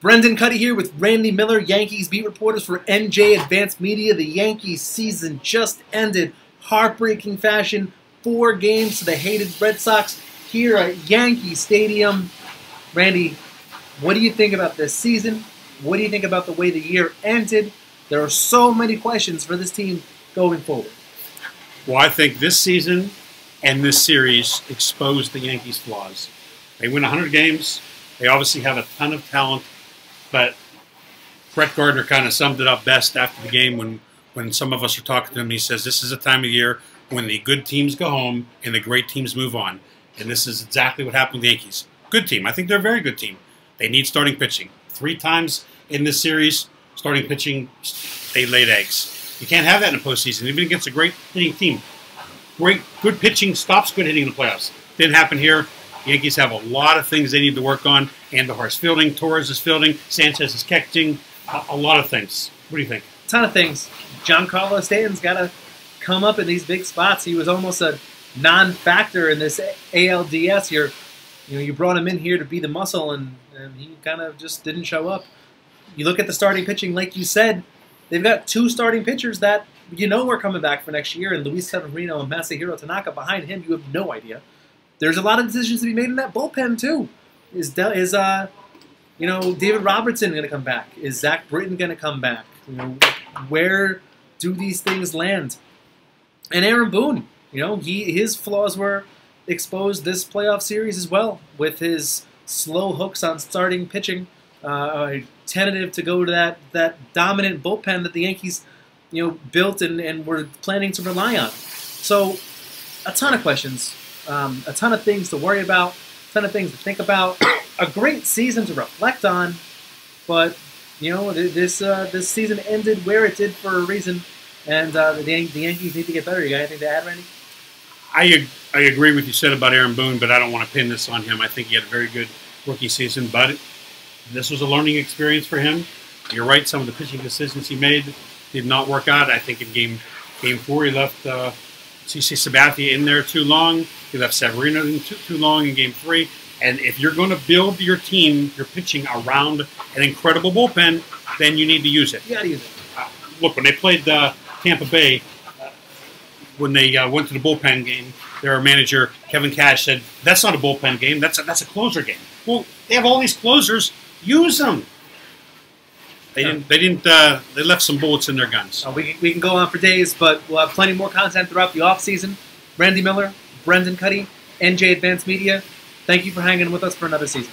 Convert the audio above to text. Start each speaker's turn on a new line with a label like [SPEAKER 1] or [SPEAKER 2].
[SPEAKER 1] Brendan Kuty here with Randy Miller, Yankees beat reporters for NJ Advanced Media. The Yankees season just ended. Heartbreaking fashion. 4 games to the hated Red Sox here at Yankee Stadium. Randy, what do you think about this season? What do you think about the way the year ended? There are so many questions for this team going forward.
[SPEAKER 2] Well, I think this season and this series exposed the Yankees' flaws. They win 100 games. They obviously have a ton of talent. But Brett Gardner kind of summed it up best after the game when some of us were talking to him. He says, this is a time of year when the good teams go home and the great teams move on. And this is exactly what happened with the Yankees. Good team. I think they're a very good team. They need starting pitching. 3 times in this series, starting pitching, they laid eggs. You can't have that in a postseason, even against a great hitting team. Good pitching stops good hitting in the playoffs. Didn't happen here. The Yankees have a lot of things they need to work on. Andujar's fielding, Torres is fielding, Sanchez is catching, a lot of things. What do you think?
[SPEAKER 1] A ton of things. Giancarlo Stanton's got to come up in these big spots. He was almost a non-factor in this ALDS. You brought him in here to be the muscle, and he kind of just didn't show up. You look at the starting pitching, like you said, they've got 2 starting pitchers that are coming back for next year, and Luis Severino and Masahiro Tanaka behind him. You have no idea. There's a lot of decisions to be made in that bullpen too. Is David Robertson going to come back? Is Zach Britton going to come back? Where do these things land? And Aaron Boone, his flaws were exposed this playoff series as well, with his slow hooks on starting pitching, tentative to go to that dominant bullpen that the Yankees built and were planning to rely on. So a ton of questions. A ton of things to worry about, a ton of things to think about. A great season to reflect on, but this season ended where it did for a reason, and the Yankees need to get better. You got anything to add, Randy?
[SPEAKER 2] I agree with you said about Aaron Boone, but I don't want to pin this on him. I think he had a very good rookie season, but this was a learning experience for him. You're right; some of the pitching decisions he made did not work out. I think in game 4 he left CC Sabathia in there too long. He left Severino in too long in game 3. And if you're going to build your team, your pitching around an incredible bullpen, then you need to use it.
[SPEAKER 1] You got to use it.
[SPEAKER 2] Look, when they played Tampa Bay, when they went to the bullpen game, their manager Kevin Cash said, "That's not a bullpen game. That's a closer game." Well, they have all these closers. Use them. They left some bullets in their guns.
[SPEAKER 1] We can go on for days, but we'll have plenty more content throughout the offseason. Randy Miller, Brendan Kuty, NJ Advanced Media, thank you for hanging with us for another season.